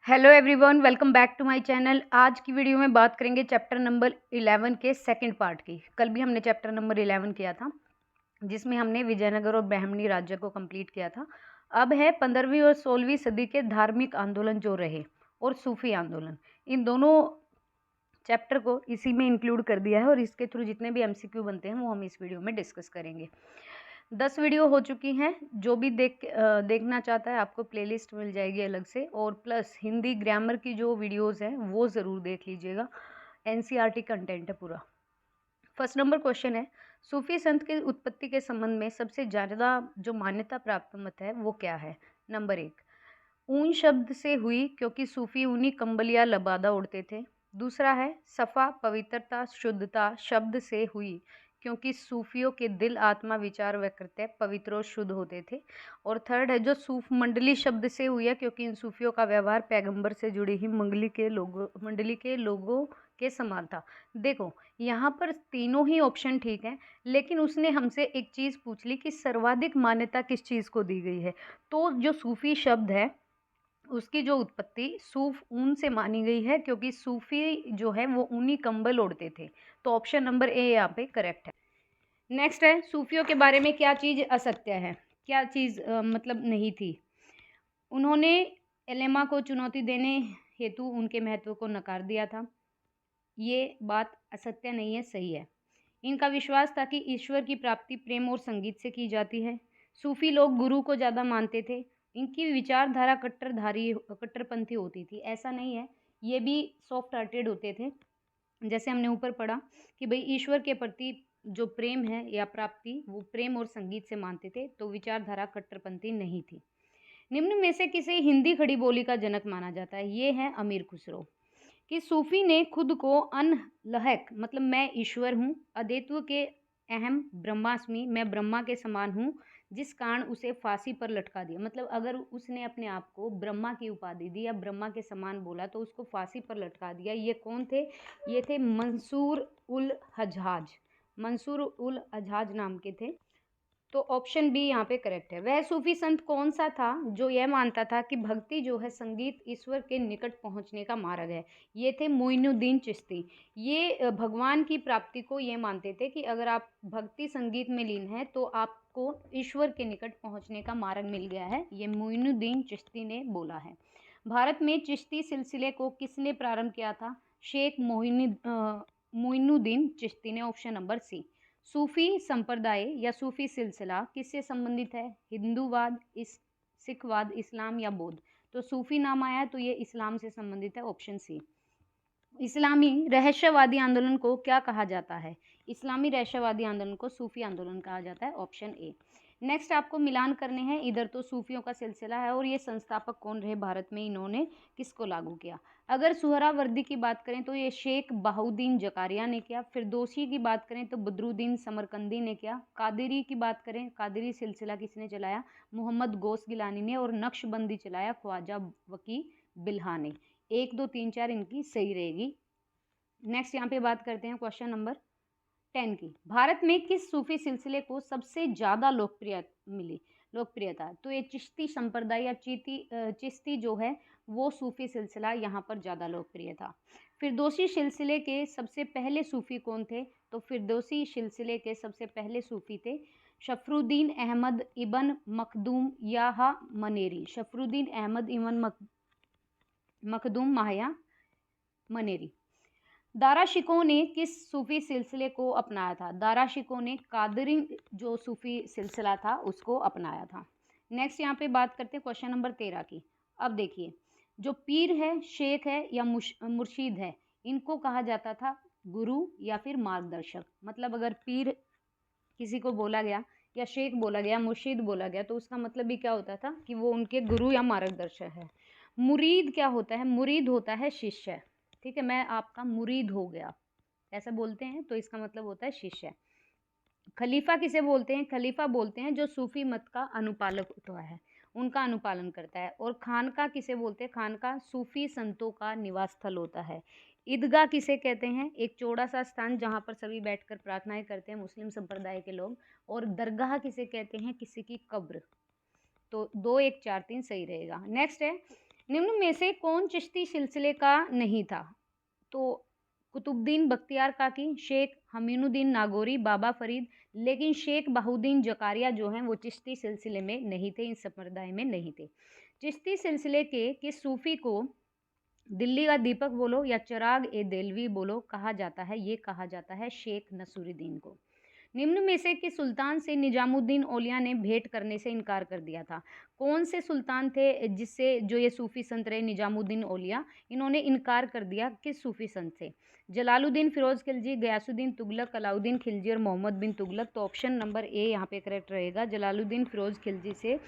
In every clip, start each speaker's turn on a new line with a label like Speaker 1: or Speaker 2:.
Speaker 1: Hello everyone, welcome back to my channel. आज की video में बात करेंगे चैप्टर नंबर 11 के सेकंड पार्ट की। कल भी हमने चैप्टर नंबर 11 किया था, जिसमें हमने विजयनगर और ब्राह्मणी राज्य को कंप्लीट किया था। अब है 15वीं और 16वीं सदी के धार्मिक आंदोलन जो रहे और सूफी आंदोलन। इन दोनों चैप्टर को इसी में इंक्लूड कर दिया है और इसके थ्रू जितने भी एमसीक्यू बनते हैं वो हम इस वीडियो में डिस्कस करेंगे। 10 वीडियो हो चुकी हैं। जो भी देखना चाहता है आपको प्लेलिस्ट मिल जाएगी अलग से, और प्लस हिंदी ग्रामर की जो वीडियोस हैं वो ज़रूर देख लीजिएगा। एनसीईआरटी कंटेंट है पूरा। फर्स्ट नंबर क्वेश्चन है, सूफी संत की उत्पत्ति के संबंध में सबसे ज़्यादा जो मान्यता प्राप्त मत है वो क्या है। नंबर 1, ऊन शब्द से हुई क्योंकि सूफी ऊनी कंबल या लबादा उड़ते थे। दूसरा है, सफ़ा पवित्रता शुद्धता शब्द से हुई क्योंकि सूफियों के दिल आत्मा विचार व कृत्य पवित्र और शुद्ध होते थे। और थर्ड है, जो सूफ मंडली शब्द से हुई है क्योंकि इन सूफियों का व्यवहार पैगंबर से जुड़ी ही मंडली के लोगों के समान था। देखो यहाँ पर तीनों ही ऑप्शन ठीक हैं, लेकिन उसने हमसे एक चीज़ पूछ ली कि सर्वाधिक मान्यता किस चीज़ को दी गई है। तो जो सूफी शब्द है उसकी जो उत्पत्ति सूफ ऊन से मानी गई है क्योंकि सूफी जो है वो ऊनी कंबल ओढ़ते थे। तो ऑप्शन नंबर ए यहाँ पे करेक्ट है। नेक्स्ट है, सूफियों के बारे में क्या चीज़ असत्य है, क्या चीज़ मतलब नहीं थी। उन्होंने एलेमा को चुनौती देने हेतु उनके महत्व को नकार दिया था। ये बात असत्य नहीं है, सही है। इनका विश्वास था कि ईश्वर की प्राप्ति प्रेम और संगीत से की जाती है। सूफी लोग गुरु को ज़्यादा मानते थे। इनकी विचारधारा कट्टरपंथी होती थी, ऐसा नहीं है, ये भी सॉफ्ट हार्टेड होते थे। जैसे हमने ऊपर पढ़ा कि भाई ईश्वर के प्रति जो प्रेम है या प्राप्ति वो प्रेम और संगीत से मानते थे, तो विचारधारा कट्टरपंथी नहीं थी। निम्न में से किसे हिंदी खड़ी बोली का जनक माना जाता है। ये है अमीर खुसरो। कि सूफी ने खुद को अनलहक मतलब मैं ईश्वर हूँ, अद्वैत्व के अहम ब्रह्मास्मि मैं ब्रह्मा के समान हूँ, जिस कारण उसे फांसी पर लटका दिया। मतलब अगर उसने अपने आप को ब्रह्मा की उपाधि दी या ब्रह्मा के समान बोला तो उसको फांसी पर लटका दिया। ये कौन थे? ये थे मंसूर उल हज्जाज। मंसूर उल हज्जाज नाम के थे। तो ऑप्शन बी यहाँ पे करेक्ट है। वह सूफी संत कौन सा था जो यह मानता था कि भक्ति जो है संगीत ईश्वर के निकट पहुँचने का मार्ग है। ये थे मोइनुद्दीन चिश्ती। ये भगवान की प्राप्ति को ये मानते थे कि अगर आप भक्ति संगीत में लीन हैं तो आपको ईश्वर के निकट पहुँचने का मार्ग मिल गया है। ये मोइनुद्दीन चिश्ती ने बोला है। भारत में चिश्ती सिलसिले को किसने प्रारंभ किया था? शेख मोइनुद्दीन चिश्ती ने। ऑप्शन नंबर सी। सूफी संप्रदाय या सूफी सिलसिला किससे संबंधित है? हिंदूवाद, सिखवाद, इस्लाम या बौद्ध। तो सूफी नाम आया है तो ये इस्लाम से संबंधित है, ऑप्शन सी। इस्लामी रहस्यवादी आंदोलन को क्या कहा जाता है? इस्लामी रहस्यवादी आंदोलन को सूफी आंदोलन कहा जाता है, ऑप्शन ए। नेक्स्ट आपको मिलान करने हैं। इधर तो सूफियों का सिलसिला है और ये संस्थापक कौन रहे भारत में, इन्होंने किसको लागू किया। अगर सुहरावर्दी की बात करें तो ये शेख बहाउद्दीन जकारिया ने किया। फिरदौसी की बात करें तो बदरुद्दीन समरकंदी ने किया। कादिरी की बात करें, कादिरी सिलसिला किसने चलाया? मोहम्मद गौस गिलानी ने। और नक्शबंदी चलाया ख्वाजा वकी बिल्हा ने। 1, 2, 3, 4 इनकी सही रहेगी। नेक्स्ट यहाँ पे बात करते हैं क्वेश्चन नंबर 10 की। भारत में किस सूफी सिलसिले को सबसे ज़्यादा लोकप्रियता? तो ये चिश्ती संप्रदाय या चिश्ती जो है वो सूफी सिलसिला यहाँ पर ज़्यादा लोकप्रिय था। फिरदौसी सिलसिले के सबसे पहले सूफी कौन थे? तो फिरदौसी सिलसिले के सबसे पहले सूफी थे शफरुद्दीन अहमद इबन मखदूम याहा मनेरी। शफरुद्दीन अहमद इबन मखदूम माया मनेरी। दाराशिकों ने किस सूफी सिलसिले को अपनाया था? दाराशिकों ने कादरी जो सूफी सिलसिला था उसको अपनाया था। नेक्स्ट यहाँ पे बात करते हैं क्वेश्चन नंबर 13 की। अब देखिए, जो पीर है, शेख है या मुर्शीद है, इनको कहा जाता था गुरु या फिर मार्गदर्शक। मतलब अगर पीर किसी को बोला गया या शेख बोला गया, मुर्शीद बोला गया, तो उसका मतलब भी क्या होता था कि वो उनके गुरु या मार्गदर्शक है। मुरीद क्या होता है? मुरीद होता है शिष्य। ठीक है, मैं आपका मुरीद हो गया ऐसा बोलते हैं तो इसका मतलब होता है शिष्य। खलीफा किसे बोलते हैं? खलीफा बोलते हैं जो सूफी मत का अनुपालक होता है, उनका अनुपालन करता है। और खानका किसे बोलते हैं? खानका सूफी संतों का निवास स्थल होता है। ईदगाह किसे कहते हैं? एक चौड़ा सा स्थान जहाँ पर सभी बैठकर प्रार्थनाएं करते हैं मुस्लिम संप्रदाय के लोग। और दरगाह किसे कहते हैं? किसी की कब्र। तो 2, 1, 4, 3 सही रहेगा। नेक्स्ट है, निम्न में से कौन चिश्ती सिलसिले का नहीं था? तो कुतुबुद्दीन बख्तियार काकी, शेख अमीनुद्दीन नागौरी, बाबा फरीद। लेकिन शेख बहाउद्दीन जकारिया जो हैं वो चिश्ती सिलसिले में नहीं थे, इस संप्रदाय में नहीं थे। चिश्ती सिलसिले के किस सूफी को दिल्ली का दीपक बोलो या चिराग ए देलवी बोलो कहा जाता है? ये कहा जाता है शेख नसूरुद्दीन को। निम्न में से किस सुल्तान से निजामुद्दीन औलिया ने भेंट करने से इनकार कर दिया था? कौन से सुल्तान थे जिससे जो ये सूफी संत रहे निजामुद्दीन औलिया, इन्होंने इनकार कर दिया किस सूफी संत से? जलालुद्दीन फिरोज खिलजी, गयासुद्दीन तुगलक, अलाउद्दीन खिलजी और मोहम्मद बिन तुगलक। तो ऑप्शन नंबर ए यहाँ पे करेक्ट रहेगा। जलालुद्दीन फिरोज खिलजी से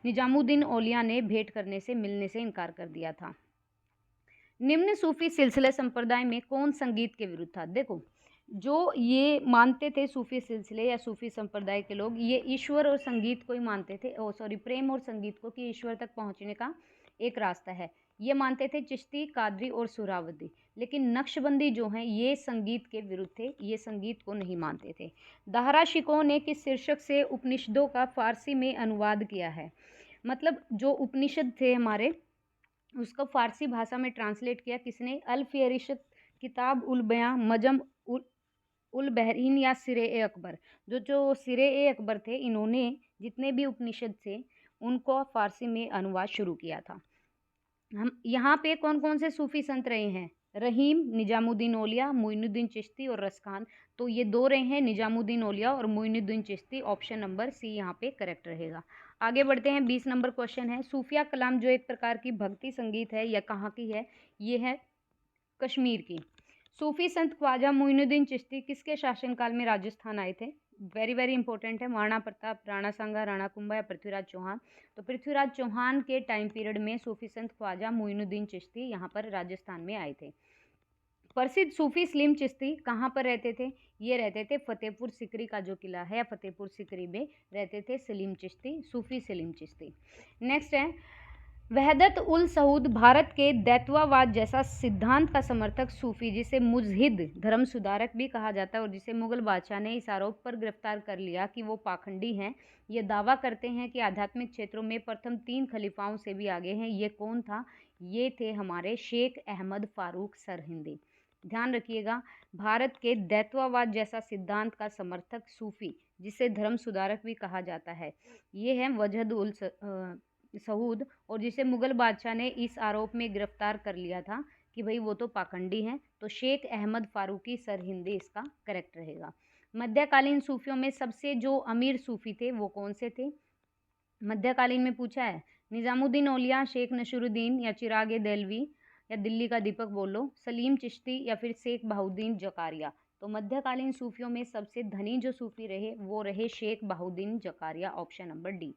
Speaker 1: निजामुद्दीन औलिया ने भेंट करने से, मिलने से इनकार कर दिया था। निम्न सूफी सिलसिले संप्रदाय में कौन संगीत के विरुद्ध था? देखो, जो ये मानते थे सूफी सिलसिले या सूफी संप्रदाय के लोग, ये ईश्वर और संगीत को ही मानते थे, प्रेम और संगीत को, कि ईश्वर तक पहुंचने का एक रास्ता है। ये मानते थे चिश्ती, कादरी और सुहरावर्दी। लेकिन नक्शबंदी जो हैं ये संगीत के विरुद्ध थे, ये संगीत को नहीं मानते थे। दाहरा शिकोह ने किस शीर्षक से उपनिषदों का फारसी में अनुवाद किया है? मतलब जो उपनिषद थे हमारे, उसको फारसी भाषा में ट्रांसलेट किया किसने? अल फ़हरिस्त, किताब उल बयां, मजम उल बहरीन या सिरे अकबर। जो सिरे अकबर थे, इन्होंने जितने भी उपनिषद थे उनको फारसी में अनुवाद शुरू किया था। हम यहाँ पे कौन कौन से सूफी संत रहे हैं? रहीम, निजामुद्दीन औलिया, मोइनुद्दीन चिश्ती और रसखान। तो ये दो रहे हैं, निजामुद्दीन औलिया और Moinuddin Chishti. Option number c यहाँ पे करेक्ट रहेगा। आगे बढ़ते हैं। 20 नंबर क्वेश्चन है, सूफिया कलाम जो एक प्रकार की भक्ति संगीत है, यह कहाँ की है? ये है कश्मीर की। सूफी संत ख्वाजा मोइनुद्दीन चिश्ती किसके शासनकाल में राजस्थान आए थे? वेरी वेरी इंपॉर्टेंट है। महाराणा प्रताप, राणा सांगा, राणा कुंभा या पृथ्वीराज चौहान? तो पृथ्वीराज चौहान के टाइम पीरियड में सूफी संत ख्वाजा मोइनुद्दीन चिश्ती यहाँ पर राजस्थान में आए थे। प्रसिद्ध सूफी सलीम चिश्ती कहाँ पर रहते थे? ये रहते थे फतेहपुर सिकरी का जो किला है, फतेहपुर सिकरी में रहते थे सलीम चिश्ती, सूफी सलीम चिश्ती। नेक्स्ट है, वहदत उल सऊद भारत के दैत्ववाद जैसा सिद्धांत का समर्थक सूफी, जिसे मुजहिद धर्म सुधारक भी कहा जाता है और जिसे मुगल बादशाह ने इस आरोप पर गिरफ्तार कर लिया कि वो पाखंडी हैं, ये दावा करते हैं कि आध्यात्मिक क्षेत्रों में प्रथम 3 खलीफाओं से भी आगे हैं। ये कौन था? ये थे हमारे शेख अहमद फारूक सरहिंदी। ध्यान रखिएगा, भारत के दैत्ववाद जैसा सिद्धांत का समर्थक सूफी, जिसे धर्म सुधारक भी कहा जाता है, ये है वजहद उल सऊद, और जिसे मुगल बादशाह ने इस आरोप में गिरफ्तार कर लिया था कि भाई वो तो पाखंडी हैं। तो शेख अहमद फारूकी सरहिंदी इसका करेक्ट रहेगा। मध्यकालीन सूफियों में सबसे जो अमीर सूफी थे वो कौन से थे? मध्यकालीन में पूछा है, निजामुद्दीन औलिया, शेख नसूरुद्दीन या चिराग ए देलवी या दिल्ली का दीपक बोलो, सलीम चिश्ती या फिर शेख बहाउद्दीन जकारिया। तो मध्यकालीन सूफियों में सबसे धनी जो सूफी रहे वो रहे Sheikh Bahauddin Zakariya. Option number d.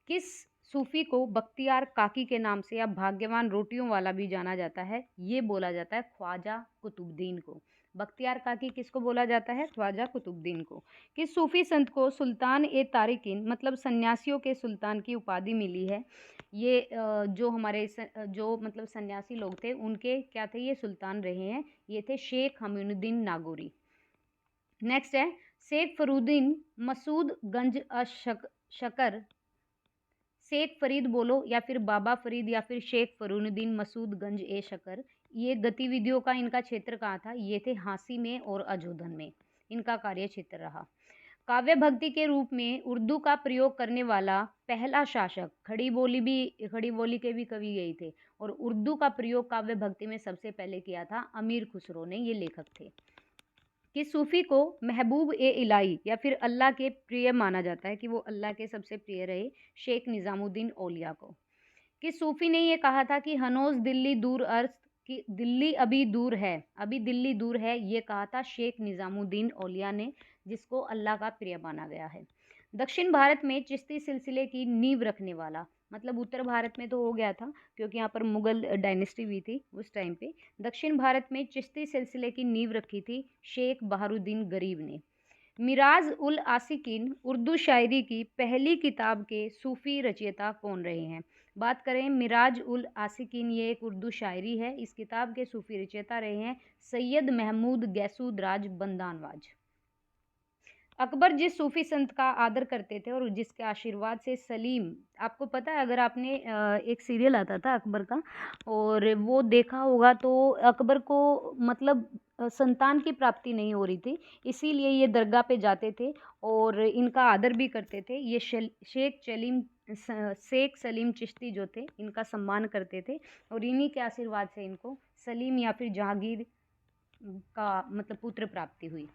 Speaker 1: किस सूफी को बख्तियार काकी के नाम से या भाग्यवान रोटियों वाला भी जाना जाता है? ये बोला जाता है ख्वाजा कुतुबुद्दीन को। बख्तियार काकी किसको बोला जाता है? ख्वाजा कुतुबुद्दीन को। किस सूफी संत को सुल्तान ए तारिकिन मतलब सन्यासियों के सुल्तान की उपाधि मिली है? ये जो हमारे जो मतलब सन्यासी लोग थे उनके क्या थे? ये सुल्तान रहे हैं। ये थे शेख अमीनुद्दीन नागौरी। नेक्स्ट है, शेख फरीदुद्दीन मसूद गंज शकर, शेख फरीद बोलो या फिर बाबा फरीद या फिर शेख फरीदुद्दीन मसूद गंज ए शकर, ये गतिविधियों का इनका क्षेत्र कहाँ था? ये थे हांसी में और अजोधन में इनका कार्य क्षेत्र रहा। काव्य भक्ति के रूप में उर्दू का प्रयोग करने वाला पहला शासक, खड़ी बोली के भी कवि यही थे, और उर्दू का प्रयोग काव्य भक्ति में सबसे पहले किया था अमीर खुसरो ने, ये लेखक थे। कि सूफी को महबूब ए इलाही या फिर अल्लाह के प्रिय माना जाता है, कि वो अल्लाह के सबसे प्रिय रहे? शेख निजामुद्दीन औलिया को। कि सूफी ने ये कहा था कि हनोज दिल्ली दूर अर्ज, कि दिल्ली अभी दूर है, अभी दिल्ली दूर है, ये कहा था शेख निजामुद्दीन औलिया ने, जिसको अल्लाह का प्रिय माना गया है। दक्षिण भारत में चिश्ती सिलसिले की नींव रखने वाला, मतलब उत्तर भारत में तो हो गया था क्योंकि यहाँ पर मुगल डायनेस्टी हुई थी उस टाइम पे। दक्षिण भारत में चिश्ती सिलसिले की नींव रखी थी शेख बहारुद्दीन गरीब ने। मिराज उल आसिकीन उर्दू शायरी की पहली किताब के सूफी रचयिता कौन रहे हैं? बात करें मिराज उल आसिकीन, ये एक उर्दू शायरी है, इस किताब के सूफी रचयिता रहे हैं सैयद महमूद गैसूद राज बंदानवाज। अकबर जिस सूफी संत का आदर करते थे और जिसके आशीर्वाद से सलीम, आपको पता है अगर आपने एक सीरियल आता था अकबर का और वो देखा होगा तो अकबर को मतलब संतान की प्राप्ति नहीं हो रही थी, इसीलिए ये दरगाह पे जाते थे और इनका आदर भी करते थे। ये शेख सलीम चिश्ती जो थे इनका सम्मान करते थे और इन्हीं के आशीर्वाद से इनको सलीम या फिर जहांगीर का मतलब पुत्र प्राप्ति हुई।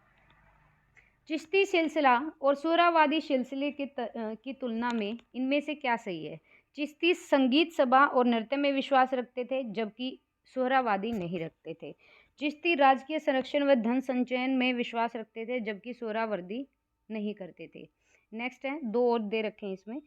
Speaker 1: चिश्ती सिलसिला और सुहरावादी सिलसिले की तुलना में इनमें से क्या सही है? चिश्ती संगीत सभा और नृत्य में विश्वास रखते थे जबकि सुहरावादी नहीं रखते थे। चिश्ती राजकीय संरक्षण व धन संचयन में विश्वास रखते थे जबकि सुहरावर्दी नहीं करते थे। नेक्स्ट है, दो और दे रखे हैं इसमें।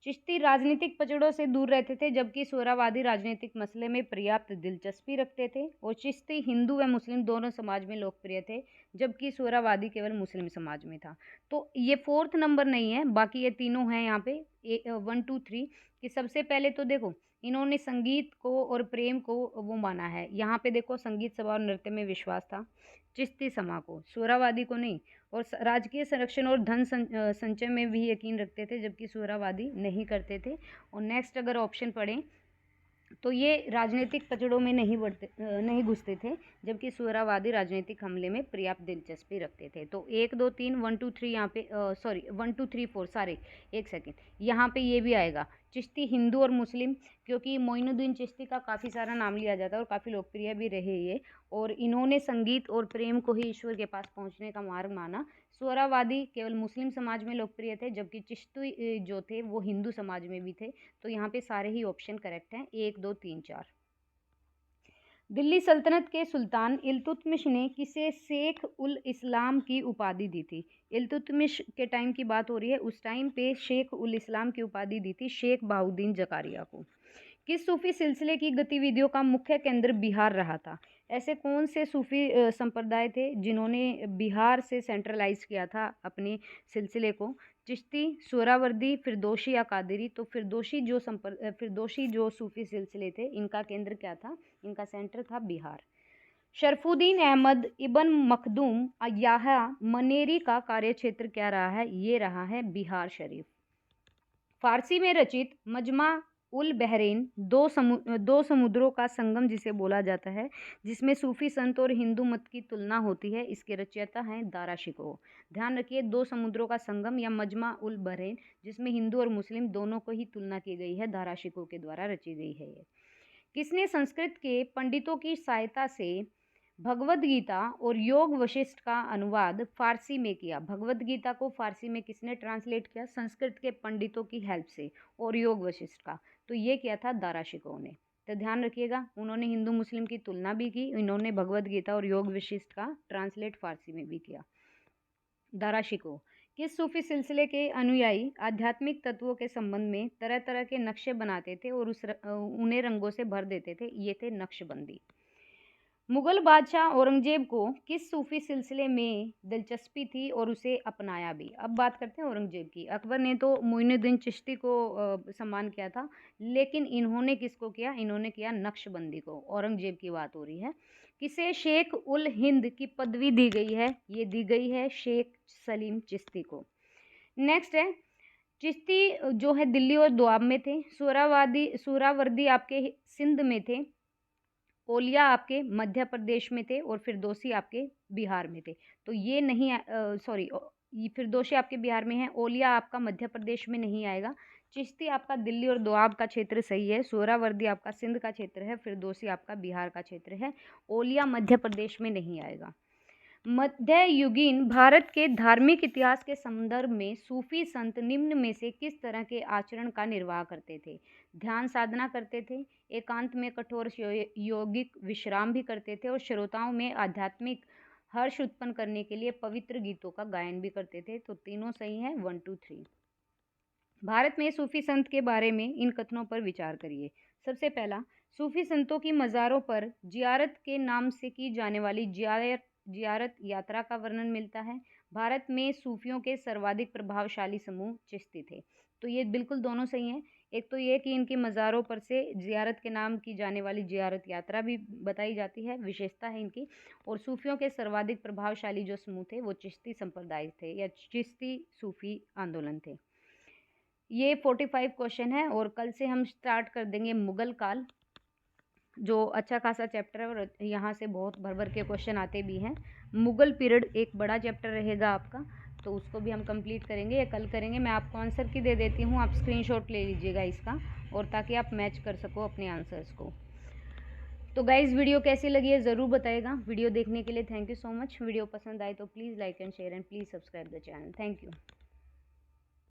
Speaker 1: चिश्ती राजनीतिक पचड़ों से दूर रहते थे जबकि सुहरावादी राजनीतिक मसले में पर्याप्त दिलचस्पी रखते थे और चिश्ती हिंदू व मुस्लिम दोनों समाज में लोकप्रिय थे जबकि सुहरावादी केवल मुस्लिम समाज में था। तो ये फोर्थ नंबर नहीं है, बाकी ये तीनों हैं यहाँ पे 1 2 3 कि सबसे पहले तो देखो इन्होंने संगीत को और प्रेम को वो माना है। यहाँ पे देखो संगीत सभा और नृत्य में विश्वास था चिश्ती समा को, सुहरावादी को नहीं। और राजकीय संरक्षण और धन संचय में भी यकीन रखते थे जबकि सुहरावादी नहीं करते थे। और नेक्स्ट अगर ऑप्शन पढ़ें तो ये राजनीतिक पचड़ों में नहीं घुसते थे जबकि सुहरावादी राजनीतिक हमले में पर्याप्त दिलचस्पी रखते थे। तो 1 2 3 1 2 3 यहाँ पे सॉरी 1 2 3 4 सारे, एक सेकेंड, यहाँ पे ये भी आएगा चिश्ती हिंदू और मुस्लिम, क्योंकि मोइनुद्दीन चिश्ती का काफ़ी सारा नाम लिया जाता है और काफ़ी लोकप्रिय भी रहे ये, और इन्होंने संगीत और प्रेम को ही ईश्वर के पास पहुँचने का मार्ग माना। सुहरावादी केवल मुस्लिम समाज में लोकप्रिय थे जबकि चिश्ती जो थे वो हिंदू समाज में भी थे। तो यहाँ पे सारे ही ऑप्शन करेक्ट हैं, 1 2 3 4। दिल्ली सल्तनत के सुल्तान इल्तुतमिश ने किसे शेख उल इस्लाम की उपाधि दी थी? इल्तुतमिश के टाइम की बात हो रही है, उस टाइम पे शेख उल इस्लाम की उपाधि दी थी शेख बहाउद्दीन जकारिया को। किस सूफी सिलसिले की गतिविधियों का मुख्य केंद्र बिहार रहा था? ऐसे कौन से सूफी संप्रदाय थे जिन्होंने बिहार से सेंट्रलाइज किया था अपने सिलसिले को? चिश्ती, सुहरावर्दी, फिरदौसी या कादरी? तो फिरदौसी जो सूफी सिलसिले थे इनका केंद्र क्या था? इनका सेंटर था बिहार। शरफुद्दीन अहमद इब्न मखदूम याहा मनेरी का कार्यक्षेत्र क्या रहा है? ये रहा है बिहार शरीफ। फारसी में रचित मजमा उल बहरैन दो समुद्रों का संगम जिसे बोला जाता है, जिसमें सूफी संत और हिंदू मत की तुलना होती है, इसके रचयिता हैं दारा शिकोह। ध्यान रखिए, दो समुद्रों का संगम या मजमा उल बहरैन जिसमें हिंदू और मुस्लिम दोनों को ही तुलना की गई है, दारा शिकोह के द्वारा रची गई है ये। किसने संस्कृत के पंडितों की सहायता से भगवद गीता और योग वशिष्ठ का अनुवाद फारसी में किया? भगवद गीता को फारसी में किसने ट्रांसलेट किया? संस्कृत के पंडितों की हेल्प से। और योग वशिष्ठ का तो ये किया था दारा शिकोह ने। तो ध्यान रखिएगा, उन्होंने हिंदू मुस्लिम की तुलना भी की, इन्होंने भगवद गीता और योग वशिष्ठ का ट्रांसलेट फारसी में भी किया। दारा शिकोह किस सूफी सिलसिले के अनुयायी आध्यात्मिक तत्वों के संबंध में तरह तरह के नक्शे बनाते थे और उन्हें रंगों से भर देते थे? ये थे नक्शबंदी। मुगल बादशाह औरंगजेब को किस सूफी सिलसिले में दिलचस्पी थी और उसे अपनाया भी? अब बात करते हैं औरंगजेब की। अकबर ने तो मोइनुद्दीन चिश्ती को सम्मान किया था, लेकिन इन्होंने किसको किया? इन्होंने किया नक्शबंदी को। औरंगजेब की बात हो रही है। किसे शेख उल हिंद की पदवी दी गई है? ये दी गई है शेख सलीम चिश्ती को। नेक्स्ट है, चिश्ती जो है दिल्ली और दोआब में थे, सुहरावर्दी आपके सिंध में थे, ओलिया आपके मध्य प्रदेश में थे और फिरदौसी आपके बिहार में थे। तो ये नहीं, सॉरी, फिरदौसी आपके बिहार में है, ओलिया आपका मध्य प्रदेश में नहीं आएगा। चिश्ती आपका दिल्ली और दोआब का क्षेत्र सही है, सोहरावर्दी आपका सिंध का क्षेत्र है, फिरदौसी आपका बिहार का क्षेत्र है, ओलिया मध्य प्रदेश में नहीं आएगा। मध्ययुगीन भारत के धार्मिक इतिहास के संदर्भ में सूफी संत निम्न में से किस तरह के आचरण का निर्वाह करते थे? ध्यान साधना करते थे, एकांत में कठोर यौगिक विश्राम भी करते थे और श्रोताओं में आध्यात्मिक हर्ष उत्पन्न करने के लिए पवित्र गीतों का गायन भी करते थे। तो तीनों सही हैं, 1 2 3। भारत में सूफी संत के बारे में इन कथनों पर विचार करिए। सबसे पहला, सूफी संतों की मज़ारों पर जियारत के नाम से की जाने वाली जियारत यात्रा का वर्णन मिलता है। भारत में सूफियों के सर्वाधिक प्रभावशाली समूह चिश्ती थे। तो ये बिल्कुल दोनों सही हैं। एक तो ये कि इनकी मज़ारों पर से ज़ियारत के नाम की जाने वाली ज़ियारत यात्रा भी बताई जाती है, विशेषता है इनकी। और सूफ़ियों के सर्वाधिक प्रभावशाली जो समूह थे वो चिश्ती संप्रदाय थे या चिश्ती सूफ़ी आंदोलन थे। ये 45 क्वेश्चन है और कल से हम स्टार्ट कर देंगे मुग़ल काल, जो अच्छा खासा चैप्टर है और यहाँ से बहुत भर भर के क्वेश्चन आते भी हैं। मुग़ल पीरियड एक बड़ा चैप्टर रहेगा आपका, तो उसको भी हम कंप्लीट करेंगे या कल करेंगे। मैं आपको आंसर की दे देती हूँ, आप स्क्रीनशॉट ले लीजिएगा इसका, और ताकि आप मैच कर सको अपने आंसर्स को। तो गाइज़ वीडियो कैसी लगी है ज़रूर बताइएगा। वीडियो देखने के लिए thank you so much. Video पसंद आए तो please like and share and please subscribe the channel. Thank you.